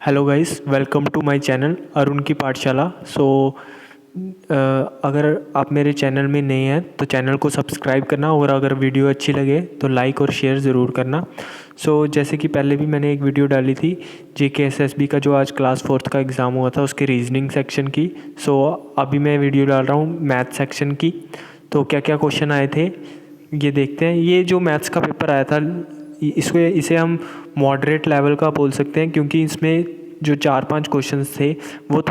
Hello guys, welcome to my channel Arun की पाठशाला। अगर आप मेरे चैनल में नए हैं तो चैनल को सब्सक्राइब करना, और अगर वीडियो अच्छी लगे तो लाइक और शेयर ज़रूर करना। जैसे कि पहले भी मैंने एक वीडियो डाली थी JKSSB का, जो आज क्लास 4th का एग्ज़ाम हुआ था, उसके रीजनिंग सेक्शन की। अभी मैं वीडियो डाल रहा हूँ मैथ सेक्शन की। तो क्या क्या क्वेश्चन आए थे ये देखते हैं। ये जो मैथ्स का पेपर आया था, इसे हम मॉडरेट लेवल का बोल सकते हैं, क्योंकि इसमें जो 4-5 क्वेश्चंस थे वो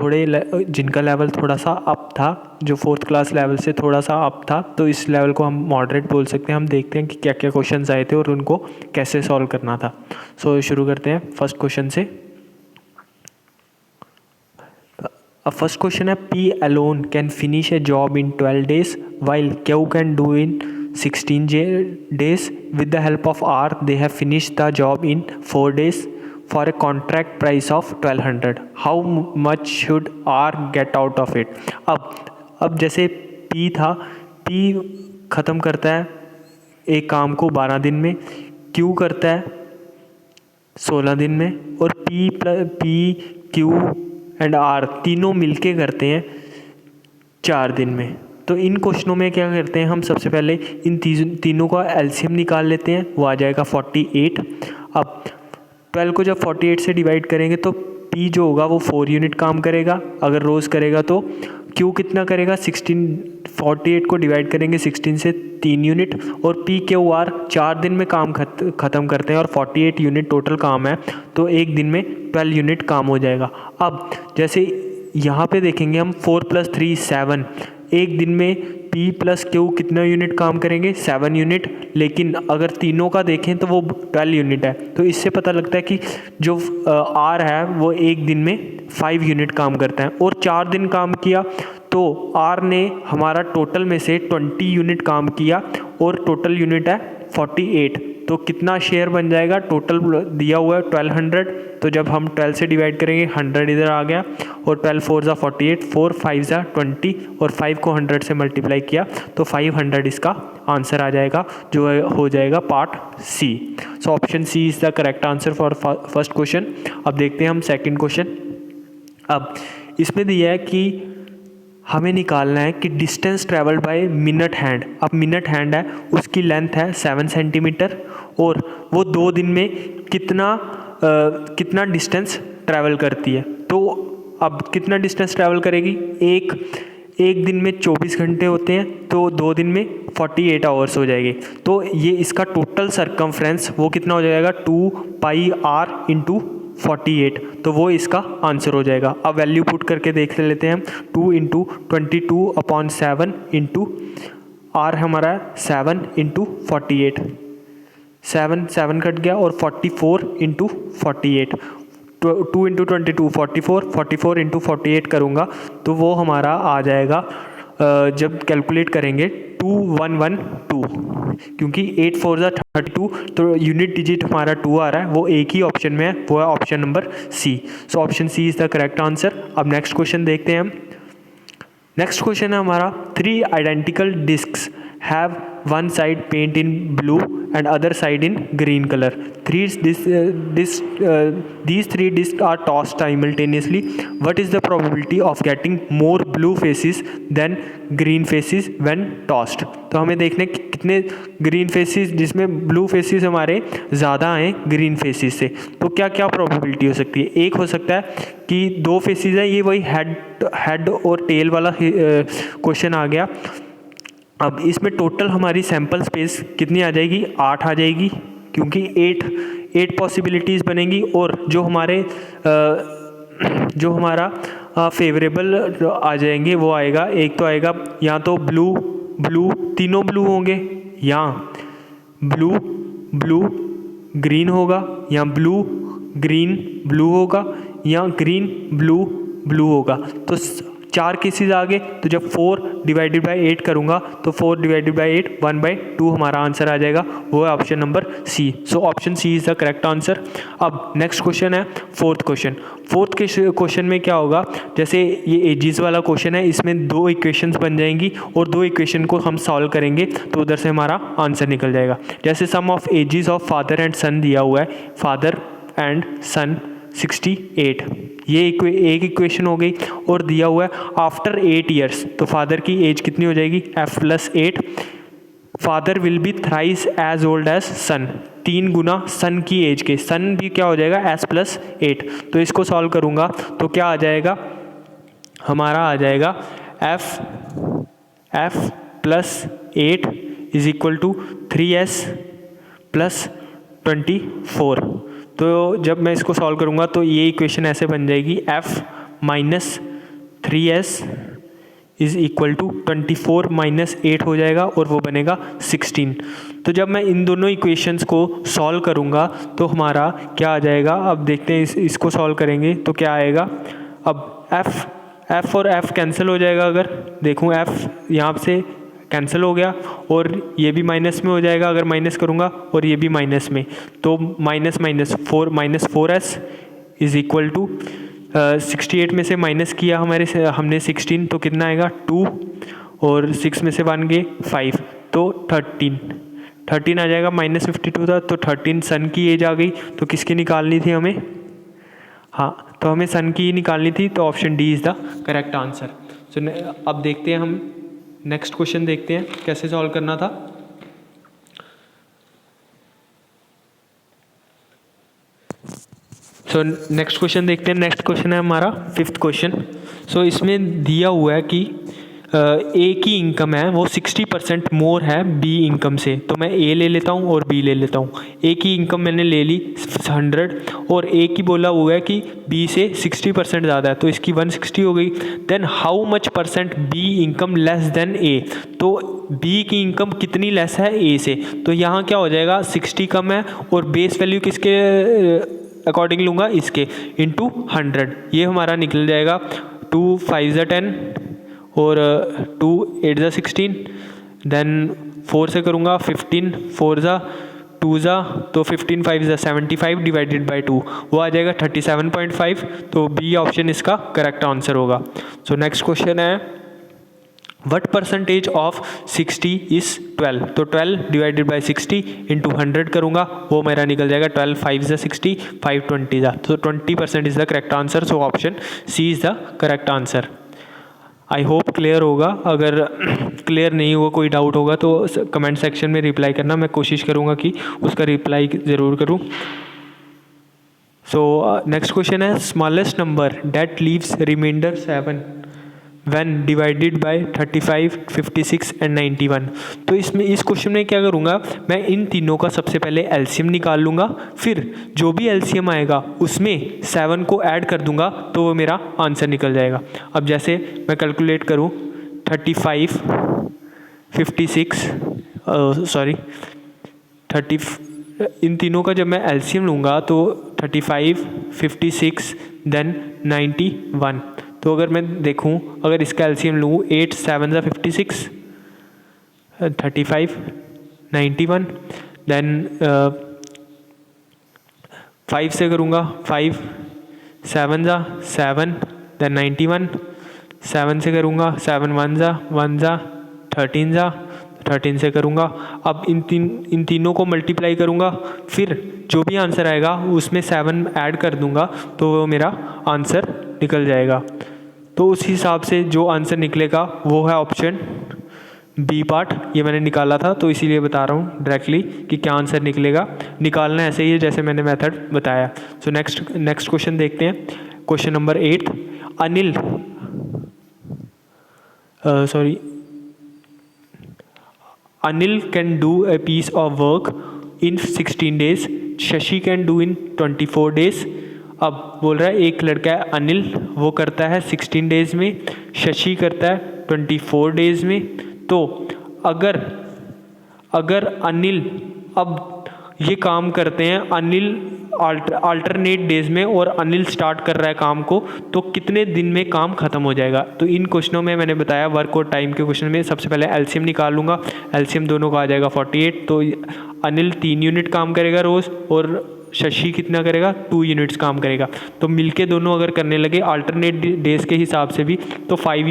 जिनका लेवल थोड़ा सा अप था, जो 4th क्लास लेवल से थोड़ा सा अप था, तो इस लेवल को हम मॉडरेट बोल सकते हैं। हम देखते हैं कि क्या क्या क्वेश्चंस आए थे और उनको कैसे सॉल्व करना था। शुरू करते हैं फर्स्ट क्वेश्चन से। अब फर्स्ट क्वेश्चन है, P alone can finish a job in 12 days while Q can do in 16 days. With the help of R, they have finished the job in 4 days for a contract price of 1200. How much should R get out of it? अब जैसे P था, P ख़त्म करता है एक काम को 12 दिन में, Q करता है 16 दिन में, और P, Q एंड R तीनों मिलके करते हैं 4 दिन में। तो इन क्वेश्चनों में क्या करते हैं, हम सबसे पहले इन तीनों का एलसीएम निकाल लेते हैं। वो आ जाएगा 48। अब 12 को जब 48 से डिवाइड करेंगे तो P जो होगा वो 4 यूनिट काम करेगा, अगर रोज़ करेगा। तो Q कितना करेगा, 48 को डिवाइड करेंगे 16 से 3 यूनिट, और P Q R 4 दिन में काम ख़त्म करते हैं, और 48 यूनिट टोटल काम है, तो एक दिन में 12 यूनिट काम हो जाएगा। अब जैसे यहाँ पे देखेंगे हम 4 + 3 7, एक दिन में P + Q कितना यूनिट काम करेंगे, 7 यूनिट। लेकिन अगर तीनों का देखें तो वो 12 यूनिट है। तो इससे पता लगता है कि जो R है वो एक दिन में 5 यूनिट काम करता है, और 4 दिन काम किया तो R ने हमारा टोटल में से 20 यूनिट काम किया, और टोटल यूनिट है 48। तो कितना शेयर बन जाएगा, टोटल दिया हुआ है 1200। तो जब हम 12 से डिवाइड करेंगे 100 इधर आ गया, और 12 4 ज़ा 48, 4 5 ज़ा 20, और 5 को 100 से मल्टीप्लाई किया तो 500 इसका आंसर आ जाएगा, जो हो जाएगा part C. Option C is the correct answer for first question. अब देखते हैं हम सेकेंड क्वेश्चन। अब इसमें दिया है कि हमें निकालना है कि distance travelled by minute hand. अब मिनट हैंड है, उसकी लेंथ है 7 सेंटीमीटर, और वो 2 दिन में कितना डिस्टेंस ट्रैवल करती है। तो अब कितना डिस्टेंस ट्रैवल करेगी, एक दिन में 24 घंटे होते हैं, तो 2 दिन में 48 आवर्स हो जाएगी। तो ये इसका टोटल सरकमफ्रेंस वो कितना हो जाएगा, 2 पाई R × 48। तो वो इसका आंसर हो जाएगा। अब वैल्यू पुट करके देख लेते हैं हम। 2 × 22/7 × R हमारा 7 × 48, 7 कट गया, और 44 × 48, 2 × 22 44, 44 × 48 करूँगा तो वो हमारा आ जाएगा, जब कैलकुलेट करेंगे 2112, क्योंकि 8 4 ज़ा 32, तो यूनिट डिजिट हमारा 2 आ रहा है, वो एक ही ऑप्शन में है, वो है option number C. Option C is the correct answer. अब नेक्स्ट क्वेश्चन देखते हैं हम। नेक्स्ट क्वेश्चन है हमारा, 3 identical discs have one side paint in blue and other side in green color. These 3 discs are tossed simultaneously. What is the probability of getting more blue faces than green faces when tossed? तो हमें देखना है कि कितने green faces, जिसमें blue faces हमारे ज़्यादा आए ग्रीन फेसेस से। तो क्या क्या प्रोबेबिलिटी हो सकती है। एक हो सकता है कि 2 फेसेस है, ये वही हेड और टेल वाला क्वेश्चन आ गया। अब इसमें टोटल हमारी सैम्पल स्पेस कितनी आ जाएगी, 8 आ जाएगी, क्योंकि 8 पॉसिबिलिटीज़ बनेंगी, और जो हमारा फेवरेबल आ जाएंगे वो आएगा। एक तो आएगा या तो ब्लू तीनों ब्लू होंगे, या ब्लू ग्रीन होगा, या ब्लू ग्रीन ब्लू होगा, या ग्रीन ब्लू होगा। तो 4 केसेस आ गए। तो जब 4 / 8 करूँगा तो 4 / 8 1/2 हमारा आंसर आ जाएगा, वो है option number C. Option C is the correct answer. अब नेक्स्ट क्वेश्चन है फोर्थ क्वेश्चन में क्या होगा, जैसे ये एजिस वाला क्वेश्चन है, इसमें 2 इक्वेशंस बन जाएंगी, और 2 इक्वेशन को हम सॉल्व करेंगे तो उधर से हमारा आंसर निकल जाएगा। जैसे sum of ages of father and son दिया हुआ है, फादर एंड सन 68। ये एक इक्वेशन हो गई। और दिया हुआ है आफ्टर 8 ईयर्स, तो फादर की एज कितनी हो जाएगी, f+8। Father will be thrice as old as son, 3 गुना सन की एज के, सन भी क्या हो जाएगा s+8। तो इसको सॉल्व करूँगा तो क्या आ जाएगा, हमारा आ जाएगा f+8 is equal to 3s + 24। तो जब मैं इसको सॉल्व करूँगा तो ये इक्वेशन ऐसे बन जाएगी, f-3s इज इक्वल टू 24 - 8 हो जाएगा और वो बनेगा 16। तो जब मैं इन दोनों इक्वेशंस को सॉल्व करूँगा तो हमारा क्या आ जाएगा, अब देखते हैं इसको सॉल्व करेंगे तो क्या आएगा। अब f और f कैंसिल हो जाएगा, अगर देखूँ f यहाँ से कैंसिल हो गया और ये भी माइनस में हो जाएगा अगर माइनस करूँगा, और ये भी माइनस में, तो -4s इज इक्वल टू 68 में से माइनस किया हमने 16, तो कितना आएगा 2, और 6 में से 1 गए 5, तो 13 आ जाएगा। -52 था तो 13 सन की एज आ गई। तो किसकी निकालनी थी हमें, हाँ तो हमें सन की निकालनी थी, तो option D is the correct answer. So अब देखते हैं हम नेक्स्ट क्वेश्चन देखते हैं कैसे सॉल्व करना था। सो नेक्स्ट क्वेश्चन देखते हैं। नेक्स्ट क्वेश्चन है हमारा 5th क्वेश्चन। सो इसमें दिया हुआ है कि ए की इनकम है वो 60% मोर है बी इनकम से, तो मैं ए ले लेता हूँ और बी ले लेता हूँ। ए की इनकम मैंने ले ली 100 और ए की बोला हुआ है कि बी से 60% ज़्यादा है, तो इसकी 160 हो गई। Then how much % B income less than A, तो बी की इनकम कितनी लेस है ए से, तो यहाँ क्या हो जाएगा 60 कम है और बेस वैल्यू किसके अकॉर्डिंग लूँगा, इसके इंटू 100, ये हमारा निकल जाएगा 2 5 × 10 और 2 8 × 16, देन 4 से करूँगा 15 4 × 2 तो 15 5 × 75 डिवाइडेड बाई 2, वो आ जाएगा 37.5। तो बी ऑप्शन इसका करेक्ट आंसर होगा। सो नेक्स्ट क्वेश्चन है वट % ऑफ 60 इज़ 12, तो 12 डिवाइडेड बाई 60 इंटू 100 करूँगा, वो मेरा निकल जाएगा 12 5 × 60 5 20 तो 20% is the correct answer. So option C is the correct answer. I hope clear होगा, अगर क्लियर नहीं हुआ कोई डाउट होगा तो कमेंट सेक्शन में रिप्लाई करना, मैं कोशिश करूँगा कि उसका रिप्लाई ज़रूर करूँ। सो नेक्स्ट क्वेश्चन है smallest number that leaves remainder 7 when divided by 35 56 and 91। तो इसमें इस क्वेश्चन में क्या करूँगा, मैं इन तीनों का सबसे पहले एलसीएम निकाल लूँगा, फिर जो भी एलसीएम आएगा उसमें 7 को ऐड कर दूँगा तो वो मेरा आंसर निकल जाएगा। अब जैसे मैं कैलकुलेट करूँ 35 56 इन तीनों का जब मैं एलसीएम लूँगा तो 35 56 देन 91। तो अगर मैं देखूं, अगर इसका एलसीएम लूँ 8 7 × 56 35 91, देन 5 से करूँगा 5 7 × 7 देन 91, 7 से करूँगा 7 1 × 13 13 से करूँगा। अब इन तीनों को मल्टीप्लाई करूँगा, फिर जो भी आंसर आएगा उसमें 7 ऐड कर दूँगा तो वो मेरा आंसर निकल जाएगा। तो उस हिसाब से जो आंसर निकलेगा वो है ऑप्शन बी पार्ट, ये मैंने निकाला था तो इसीलिए बता रहा हूँ डायरेक्टली कि क्या आंसर निकलेगा। निकालना ऐसे ही है जैसे मैंने मेथड बताया। सो नेक्स्ट क्वेश्चन देखते हैं। Question number 8 Anil can do a piece of work in 16 days, Shashi can do in 24 days। अब बोल रहा है एक लड़का है अनिल, वो करता है 16 डेज़ में, शशि करता है 24 डेज़ में। तो अगर अनिल अब ये काम करते हैं, अनिल अल्टरनेट डेज में और अनिल स्टार्ट कर रहा है काम को, तो कितने दिन में काम खत्म हो जाएगा। तो इन क्वेश्चनों में मैंने बताया वर्क और टाइम के क्वेश्चन में सबसे पहले एलसीएम निकाल लूँगा, एलसीएम दोनों का आ जाएगा 48। तो अनिल 3 यूनिट काम करेगा रोज़ और शशि कितना करेगा, 2 यूनिट्स काम करेगा। तो मिलके दोनों अगर करने लगे अल्टरनेट डेज के हिसाब से भी तो 5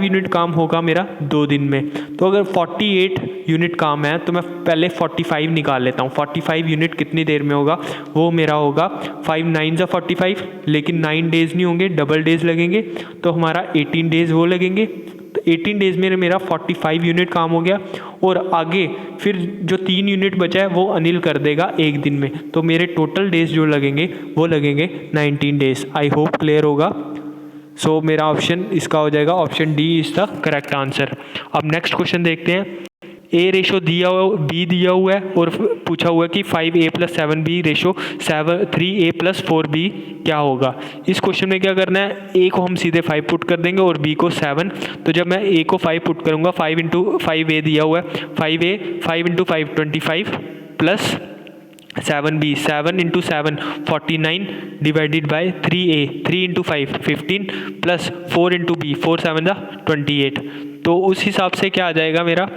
यूनिट काम होगा मेरा 2 दिन में। तो अगर 48 यूनिट काम है तो मैं पहले 45 निकाल लेता हूँ। 45 यूनिट कितनी देर में होगा, वो मेरा होगा 5 9 ज़ा 45, लेकिन 9 डेज़ नहीं होंगे, डबल डेज़ लगेंगे, तो हमारा 18 डेज़ वो लगेंगे। तो 18 डेज़ में मेरा 45 यूनिट काम हो गया, और आगे फिर जो 3 यूनिट बचा है वो अनिल कर देगा एक दिन में। तो मेरे टोटल डेज़ जो लगेंगे वो लगेंगे 19 डेज़। आई होप क्लियर होगा। सो मेरा ऑप्शन इसका हो जाएगा option D is the correct answer. अब नेक्स्ट क्वेश्चन देखते हैं। ए रेशो दिया हुआ, बी दिया हुआ है और पूछा हुआ है कि 5a + 7b ratio 3a + 4b क्या होगा। इस क्वेश्चन में क्या करना है, ए को हम सीधे 5 पुट कर देंगे और बी को 7। तो जब मैं ए को 5 पुट करूँगा, 5 × 5a दिया हुआ है, 5a 5 × 5 25 plus 7b 7 × 7 49 divided by 3a 3 × 5 15 plus 4 × b 4 7 28। तो उस हिसाब से क्या आ जाएगा मेरा,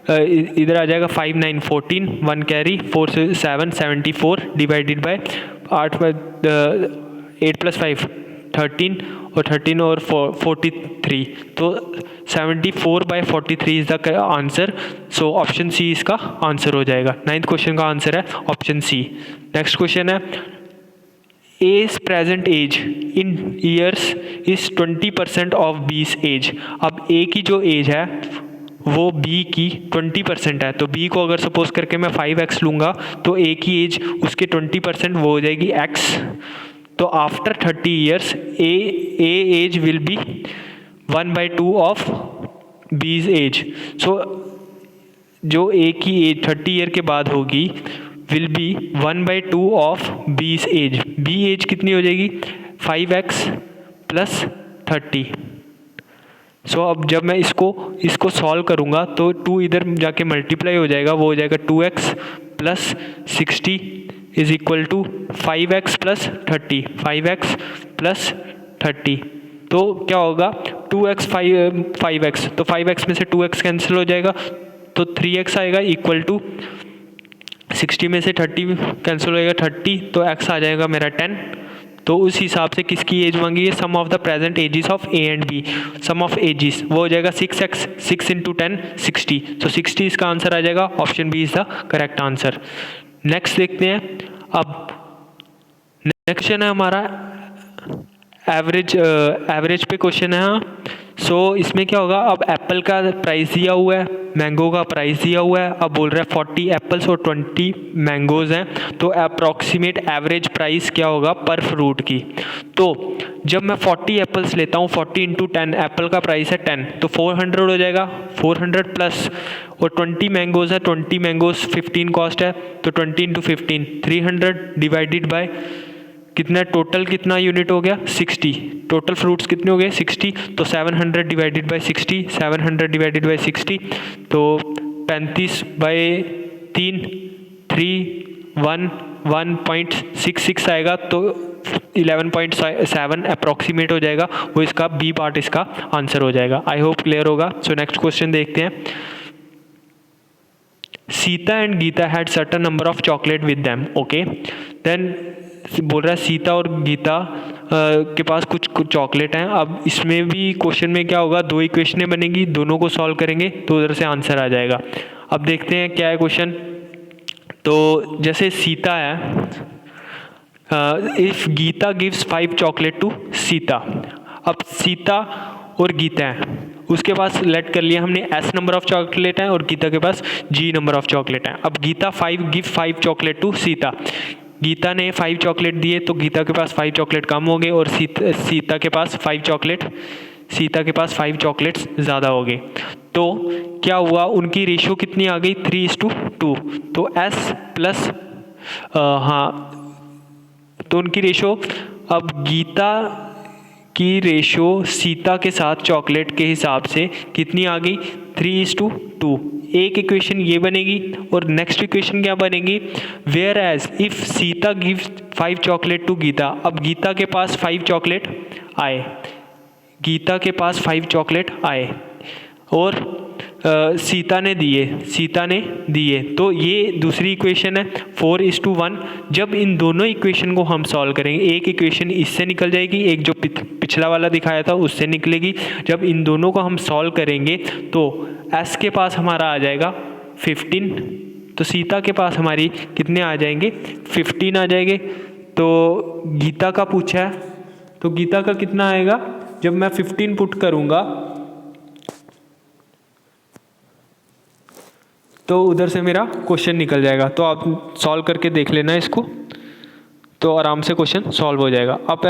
इधर आ जाएगा 5 9 14 1 कैरी 4 7 74 डिवाइडेड बाय 8 + 5 13 और 13 और 43। तो 74/43 is the answer. So option C इसका आंसर हो जाएगा। 9th क्वेश्चन का आंसर है ऑप्शन सी। नेक्स्ट क्वेश्चन है, A's present age in years is 20% of B's age। अब A की जो एज है वो B की 20% है। तो B को अगर सपोज करके मैं 5x लूँगा तो A की एज उसके 20% वो हो जाएगी x। तो after 30 years A age will be 1/2 of B's age. So जो A की एज 30 ईयर के बाद होगी will be 1/2 of B's age. B age कितनी हो जाएगी, 5x + 30। सो अब जब मैं इसको सॉल्व करूँगा तो 2 इधर जाके मल्टीप्लाई हो जाएगा, वो हो जाएगा 2x + 60 is equal to 5x + 30 5x + 30। तो क्या होगा 2x 5x, तो 5x में से 2x कैंसिल हो जाएगा तो 3x आएगा इक्वल टू 60 में से 30 कैंसिल हो जाएगा 30, तो x आ जाएगा मेरा 10। तो उस हिसाब से किसकी एज मांगी है, sum of the present ages of A and B. Sum of ages वो हो जाएगा 6x 6 × 10 60। तो 60 इसका आंसर आ जाएगा, option B is the correct answer. Next देखते हैं। अब नेक्स्ट क्वेश्चन है हमारा एवरेज पे क्वेश्चन है। सो इसमें क्या होगा, अब एप्पल का प्राइस दिया हुआ है, मैंगो का प्राइस दिया हुआ है। अब बोल रहा है 40 एप्पल्स और 20 मैंगोज़ हैं, तो अप्रॉक्सीमेट एवरेज प्राइस क्या होगा पर फ्रूट की। तो जब मैं 40 एप्पल्स लेता हूँ, 40 × 10, एप्पल का प्राइस है 10, तो 400 हो जाएगा, 400 प्लस, और 20 मैंगोज़ है, 20 मैंगोज़ 15 कॉस्ट है, तो 20 × 15 300 डिवाइडेड बाय कितना, टोटल कितना यूनिट हो गया 60। टोटल फ्रूट्स कितने हो गए 60, तो 700 डिवाइडेड बाय 60 700 डिवाइडेड बाय 60, तो 35/3 1.66 आएगा। तो 11.7 अप्रॉक्सीमेट हो जाएगा, वो इसका बी पार्ट इसका आंसर हो जाएगा। आई होप क्लियर होगा। सो नेक्स्ट क्वेश्चन देखते हैं। Sita and Gita had certain number of chocolate with them, okay. Then बोल रहा है सीता और गीता के पास कुछ चॉकलेट हैं। अब इसमें भी क्वेश्चन में क्या होगा, 2 इक्वेशनें बनेगी, दोनों को सॉल्व करेंगे तो उधर से आंसर आ जाएगा। अब देखते हैं क्या है क्वेश्चन। तो जैसे सीता है, if Gita gives 5 chocolate to Sita. अब सीता और गीता है, उसके पास लेट कर लिया हमने S नंबर ऑफ चॉकलेट है और गीता के पास G नंबर ऑफ चॉकलेट है। अब गीता 5 चॉकलेट टू सीता। गीता ने 5 चॉकलेट दिए तो गीता के पास 5 चॉकलेट कम हो गए और सीता के पास 5 चॉकलेट्स ज़्यादा हो गए। तो क्या हुआ, उनकी रेशियो कितनी आ गई 3:2। तो S प्लस तो उनकी रेशियो, अब गीता की रेशियो सीता के साथ चॉकलेट के हिसाब से कितनी आ गई 3:2। एक इक्वेशन ये बनेगी और नेक्स्ट इक्वेशन क्या बनेगी, whereas if Sita gives 5 chocolate to Gita. अब गीता के पास 5 चॉकलेट आए, और सीता ने दिए। तो ये दूसरी इक्वेशन है 4:1। जब इन दोनों इक्वेशन को हम सॉल्व करेंगे, एक इक्वेशन इससे निकल जाएगी, एक जो पिछला वाला दिखाया था उससे निकलेगी। जब इन दोनों को हम सॉल्व करेंगे तो S के पास हमारा आ जाएगा 15, तो सीता के पास हमारी कितने आ जाएंगे, 15 आ जाएंगे। तो गीता का पूछा है, तो गीता का कितना आएगा, जब मैं 15 पुट करूँगा तो उधर से मेरा क्वेश्चन निकल जाएगा। तो आप सॉल्व करके देख लेना इसको, तो आराम से क्वेश्चन सॉल्व हो जाएगा। अब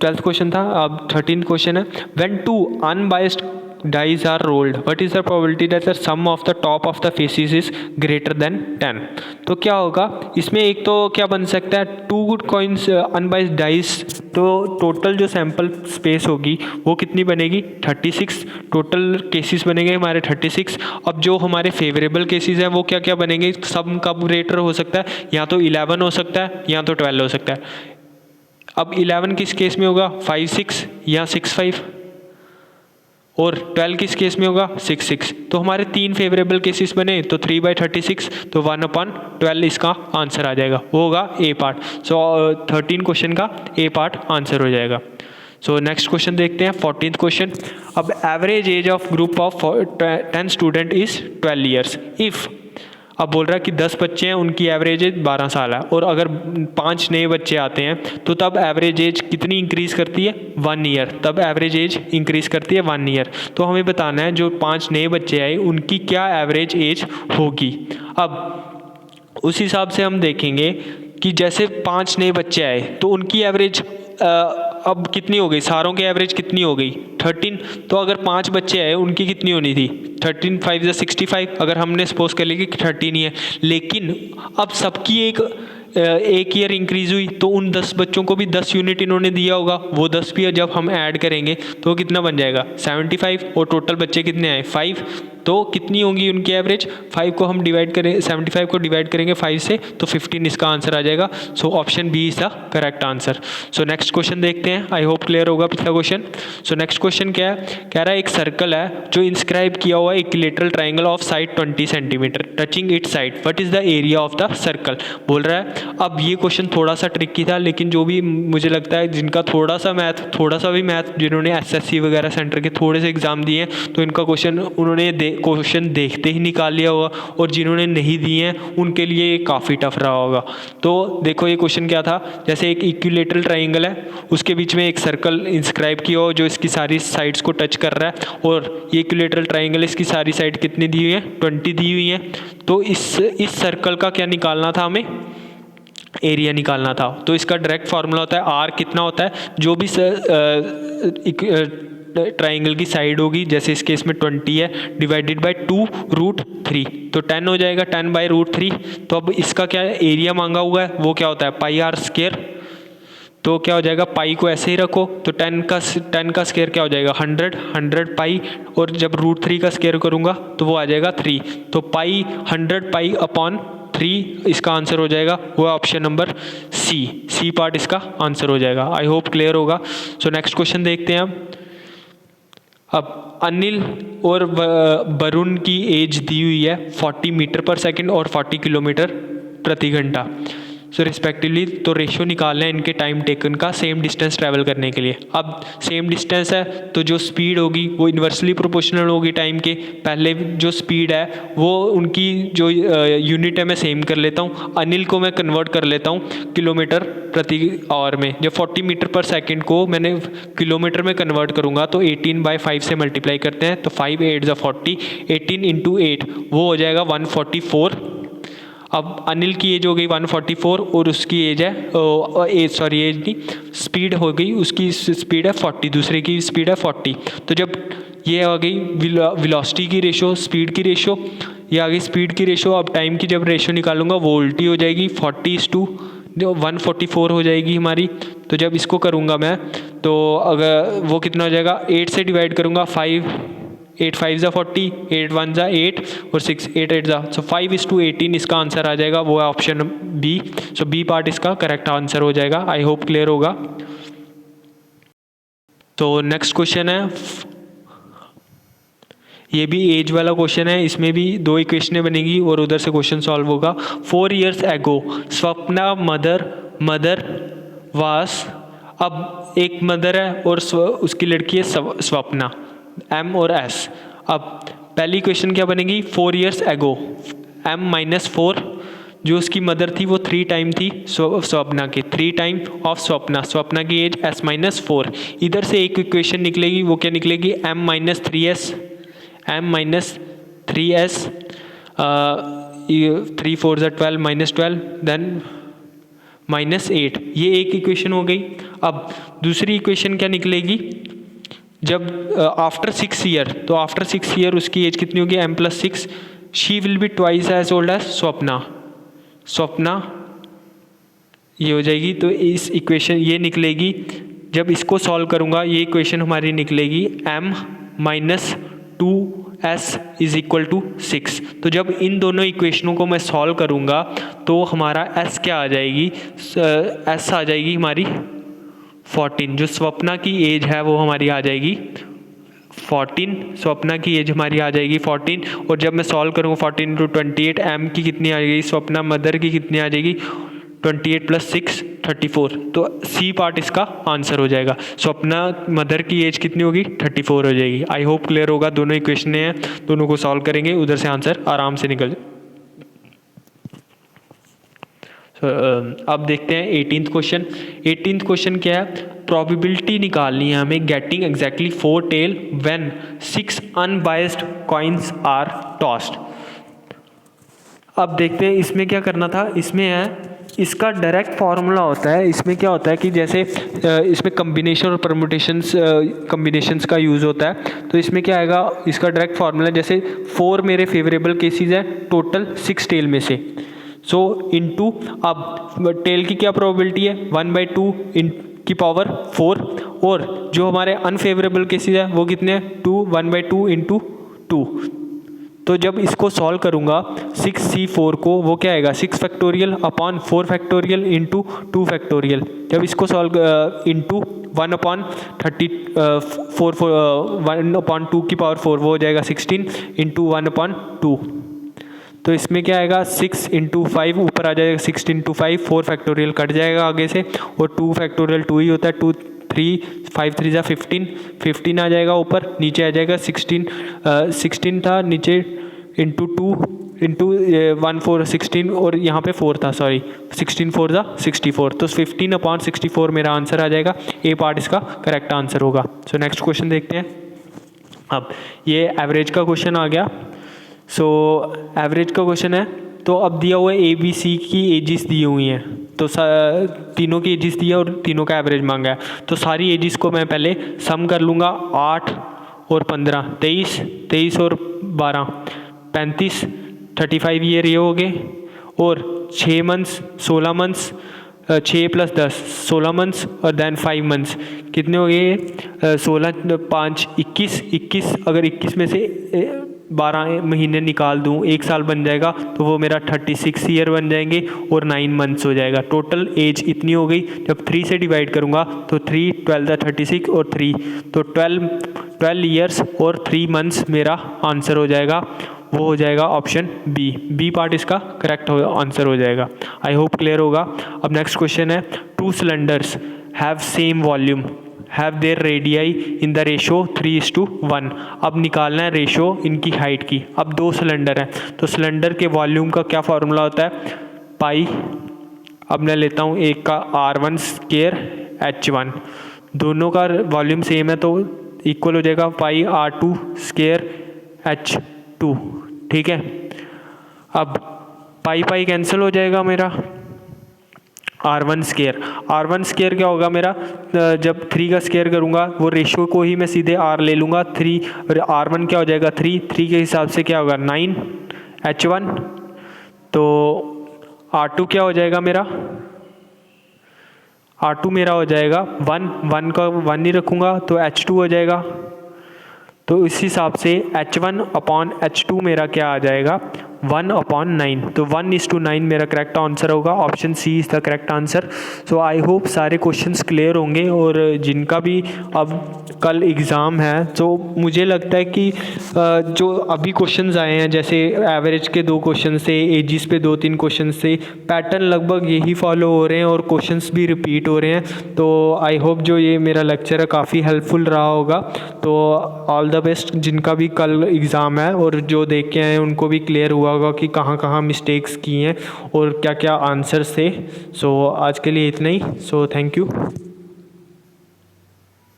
12th क्वेश्चन था, अब 13th क्वेश्चन है, when two unbiased dice are rolled what is the probability that the sum of the top of the faces is greater than 10। तो क्या होगा इसमें, एक तो क्या बन सकता है, 2 coins अनबाइस्ड डाइस, तो टोटल जो सैंपल स्पेस होगी वो कितनी बनेगी, 36। टोटल केसेस बनेंगे हमारे 36। अब जो हमारे फेवरेबल केसेस हैं वो क्या क्या बनेंगे, सम का ग्रेटर हो सकता है, या तो 11 हो सकता है या तो 12 हो सकता है। अब 11 किस केस में होगा, 5-6 या 6-5, और 12 किस केस में होगा, 6-6। तो हमारे 3 फेवरेबल केसेस बने, तो 3/36, तो 1/12 इसका आंसर आ जाएगा, वो होगा ए पार्ट। सो 13 क्वेश्चन का ए पार्ट आंसर हो जाएगा। सो नेक्स्ट क्वेश्चन देखते हैं, 14th क्वेश्चन। अब average age of group of 10 student is 12 years if, अब बोल रहा है कि 10 बच्चे हैं, उनकी एवरेज एज 12 साल है, और अगर 5 नए बच्चे आते हैं तो तब एवरेज एज कितनी इंक्रीज़ करती है, 1 ईयर। तब एवरेज एज इंक्रीज़ करती है 1 ईयर। तो हमें बताना है जो 5 नए बच्चे आए उनकी क्या एवरेज एज होगी। अब उस हिसाब से हम देखेंगे कि जैसे 5 नए बच्चे आए तो उनकी एवरेज अब कितनी हो गई, सारों की एवरेज कितनी हो गई, 13। तो अगर 5 बच्चे आए उनकी कितनी होनी थी, 13 5 या 65। अगर हमने सपोज कर लिया कि 13 ही है, लेकिन अब सबकी एक ईयर इंक्रीज हुई, तो उन 10 बच्चों को भी 10 यूनिट इन्होंने दिया होगा, वो 10 भी जब हम ऐड करेंगे तो कितना बन जाएगा, 75। और टोटल बच्चे कितने आए, 5। तो कितनी होंगी उनकी एवरेज, 5 को हम डिवाइड करें, 75 को डिवाइड करेंगे 5 से, तो 15 इसका आंसर आ जाएगा। So option B is the correct answer. So next question देखते हैं, आई होप क्लियर होगा पिछला क्वेश्चन। सो नेक्स्ट क्वेश्चन क्या है, कह रहा है एक सर्कल है जो इंस्क्राइब किया हुआ है equilateral triangle of side 20 centimetre touching it side, what is the area of the circle, बोल रहा है। अब ये क्वेश्चन थोड़ा सा ट्रिकी था, लेकिन जो भी मुझे लगता है जिनका थोड़ा सा भी मैथ जिन्होंने एसएससी वगैरह सेंटर के थोड़े से एग्जाम दिए हैं, तो इनका क्वेश्चन उन्होंने क्वेश्चन देखते ही निकाल लिया होगा, और जिन्होंने नहीं दिए हैं उनके लिए ये काफ़ी टफ रहा होगा। तो देखो ये क्वेश्चन क्या था, जैसे एक इक्विलेटरल ट्राइंगल है, उसके बीच में एक सर्कल इंस्क्राइब किया हो जो इसकी सारी साइड्स को टच कर रहा है, और ये इक्विलेटरल ट्राइंगल इसकी सारी साइड कितनी दी हुई है, 20 दी हुई है। तो इस सर्कल का क्या निकालना था, हमें एरिया निकालना था। तो इसका डायरेक्ट फार्मूला होता है आर कितना होता है, जो भी ट्राइंगल की साइड होगी, जैसे इस केस में 20 है, डिवाइडेड बाय 2√3, तो 10 हो जाएगा, 10/√3। तो अब इसका क्या एरिया मांगा हुआ है, वो क्या होता है πr²। तो क्या हो जाएगा, पाई को ऐसे ही रखो, तो 10 का स्क्वायर क्या हो जाएगा, 100 पाई, और जब √3 का स्क्वायर करूँगा तो वो आ जाएगा 3। तो पाई 100 पाई अपॉन 3 इसका आंसर हो जाएगा, वो ऑप्शन नंबर सी पार्ट इसका आंसर हो जाएगा। आई होप क्लियर होगा। सो नेक्स्ट क्वेश्चन देखते हैं अब अनिल और वरुण की एज दी हुई है 40 मीटर पर सेकंड और 40 किलोमीटर प्रति घंटा, सो रिस्पेक्टिवली। तो रेशियो निकालना है इनके टाइम टेकन का सेम डिस्टेंस ट्रैवल करने के लिए। अब सेम डिस्टेंस है तो जो स्पीड होगी वो इन्वर्सली प्रोपोर्शनल होगी टाइम के। पहले जो स्पीड है वो उनकी जो यूनिट है मैं सेम कर लेता हूँ। अनिल को मैं कन्वर्ट कर लेता हूँ किलोमीटर प्रति आवर में। जब 40 मीटर पर सेकेंड को मैंने किलोमीटर में कन्वर्ट करूँगा तो 18/5 से मल्टीप्लाई करते हैं, तो 5 8 40, 18 × 8 वो हो जाएगा 144। अब अनिल की एज हो गई 144 और उसकी एज है एज नहीं, स्पीड हो गई, उसकी स्पीड है 40, दूसरे की स्पीड है 40। तो जब ये आ गई वेलोसिटी की रेशो, स्पीड की रेशो, ये आ गई स्पीड की रेशो। अब टाइम की जब रेशो निकालूंगा वो उल्टी हो जाएगी, 40:144 हो जाएगी हमारी। तो जब इसको करूँगा मैं तो अगर वो कितना हो जाएगा, 8 से डिवाइड करूँगा, 5 8 5 40, 8 1 8 और 6 8 8 सो 5:18 इसका आंसर आ जाएगा, वो है ऑप्शन बी। सो बी पार्ट इसका करेक्ट आंसर हो जाएगा। आई होप क्लियर होगा। तो नेक्स्ट क्वेश्चन है ये भी एज वाला क्वेश्चन है, इसमें भी 2 इक्वेशनें बनेगी और उधर से क्वेश्चन सॉल्व होगा। 4 years ago स्वप्ना मदर वास, अब एक मदर है और उसकी लड़की है स्वप्ना, M और S। अब पहली क्वेश्चन क्या बनेगी, 4 years ago, M-4, जो उसकी मदर थी वो 3 टाइम थी स्वप्ना की, 3 टाइम ऑफ स्वप्ना की एज S-4। इधर से एक इक्वेशन निकलेगी, वो क्या निकलेगी, M-3S, 3 4 12 -12 देन -8, ये एक इक्वेशन हो गई। अब दूसरी इक्वेशन क्या निकलेगी, जब आफ्टर 6 ईयर, तो आफ्टर 6 ईयर उसकी एज कितनी होगी, M+6, she will be twice as old as Swapna ये हो जाएगी। तो इस इक्वेशन ये निकलेगी, जब इसको सॉल्व करूँगा ये इक्वेशन हमारी निकलेगी M-2S = 6। तो जब इन दोनों इक्वेशनों को मैं सॉल्व करूँगा तो हमारा S क्या आ जाएगी, S आ जाएगी हमारी 14, जो स्वप्ना की एज है वो हमारी आ जाएगी 14, स्वप्ना की एज हमारी आ जाएगी 14। और जब मैं सॉल्व करूँगा 14 × 28, M की कितनी आ जाएगी, स्वप्ना मदर की कितनी आ जाएगी, 28 + 6 34। तो C पार्ट इसका आंसर हो जाएगा। स्वप्ना मदर की एज कितनी होगी, 34 हो जाएगी। आई होप क्लियर होगा, दोनों इक्वेशन हैं, दोनों को सॉल्व करेंगे, उधर से आंसर आराम से निकल जाए। अब देखते हैं 18th क्वेश्चन। 18th क्वेश्चन क्या है, प्रोबेबिलिटी निकालनी है हमें getting exactly 4 tail when 6 unbiased coins are tossed. अब देखते हैं इसमें क्या करना था, इसमें है इसका डायरेक्ट फार्मूला होता है। इसमें क्या होता है कि जैसे इसमें कम्बिनेशन और कम्बिनेशंस का यूज़ होता है, तो इसमें क्या आएगा, इसका डायरेक्ट फार्मूला, जैसे 4 मेरे फेवरेबल केसेस हैं टोटल 6 टेल में से, सो इनटू, अब टेल की क्या प्रोबेबिलिटी है, 1/2 की पावर 4, और जो हमारे अनफेवरेबल केसेस है वो कितने हैं, 2, 1/2 × 2। तो जब इसको सॉल्व करूँगा 6C4 को, वो क्या आएगा, 6 factorial upon 4 factorial into 2 factorial. जब इसको सॉल्व इंटू 1/2 की पावर 4, वो हो जाएगा 16 इंटू 1/2। तो इसमें क्या आएगा, 6 × 5 ऊपर आ जाएगा, 6 × 5, 4 फैक्टोरियल कट जाएगा आगे से, और 2 फैक्टोरियल 2 ही होता है, 2 3 5 3 जा 15 आ जाएगा ऊपर, नीचे आ जाएगा 16 था नीचे, इंटू 2 इंटू 1 4 16, और यहाँ पे 4 था, सॉरी 16 4 जा 64। तो 15/64 मेरा आंसर आ जाएगा, ए पार्ट इसका करेक्ट आंसर होगा। सो नेक्स्ट क्वेश्चन देखते हैं। अब ये एवरेज का क्वेश्चन आ गया। सो एवरेज का क्वेश्चन है, तो अब दिया हुआ है ABC की एजिस दी हुई हैं, तो तीनों की एजिस दी है और तीनों का एवरेज मांगा है। तो सारी एजिस को मैं पहले सम कर लूँगा, 8 और 15 23, 23 और 12 35, 35 ईयर ये हो गए, और 6 मंथ्स 16 मंथ्स, 6 + 10 16 मंथ्स, और देन 5 मंथ्स कितने हो गए, 16 5 21, अगर 21 में से 12 महीने निकाल दूँ, 1 साल बन जाएगा, तो वो मेरा 36 ईयर बन जाएंगे और 9 मंथ्स हो जाएगा। टोटल एज इतनी हो गई। जब 3 से डिवाइड करूँगा तो 3 12 36 और 3, तो 12 ईयर्स और 3 मंथ्स मेरा आंसर हो जाएगा, वो हो जाएगा ऑप्शन बी पार्ट इसका करेक्ट आंसर हो जाएगा। आई होप क्लियर होगा। अब नेक्स्ट क्वेश्चन है, 2 cylinders have same volume have their radii in the ratio 3:1। अब निकालना है रेशो इनकी हाइट की। अब 2 सिलेंडर हैं, तो सिलेंडर के वॉल्यूम का क्या फार्मूला होता है, पाई। अब मैं लेता हूँ एक का R1² H1, दोनों का वॉल्यूम सेम है तो इक्वल हो जाएगा पाई R2² H2, ठीक है। अब पाई कैंसिल हो जाएगा मेरा, R1² क्या होगा मेरा, जब 3 का स्क्वायर करूँगा वो रेशो को ही मैं सीधे R ले लूँगा, 3 और R1 क्या हो जाएगा 3 के हिसाब से क्या होगा 9 H1, तो R2 क्या हो जाएगा मेरा, R2 मेरा हो जाएगा 1 का 1 ही रखूँगा तो H2 हो जाएगा। तो इस हिसाब से H1/H2 मेरा क्या आ जाएगा, 1/9, तो 1:9 मेरा करेक्ट आंसर होगा। Option C is the correct answer. So I hope सारे क्वेश्चंस क्लियर होंगे, और जिनका भी अब कल एग्ज़ाम है, तो मुझे लगता है कि जो अभी क्वेश्चंस आए हैं, जैसे एवरेज के 2 क्वेश्चन से, एजिस पे 2-3 क्वेश्चन से, पैटर्न लगभग यही फॉलो हो रहे हैं और क्वेश्चंस भी रिपीट हो रहे हैं। तो आई होप जो ये मेरा लेक्चर है काफ़ी हेल्पफुल रहा होगा। तो ऑल द बेस्ट जिनका भी कल एग्ज़ाम है, और जो देख के आए हैं उनको भी क्लियर हुआ होगा कि कहाँ कहाँ मिस्टेक्स की हैं और क्या क्या आंसर्स थे। सो आज के लिए इतना ही। So thank you.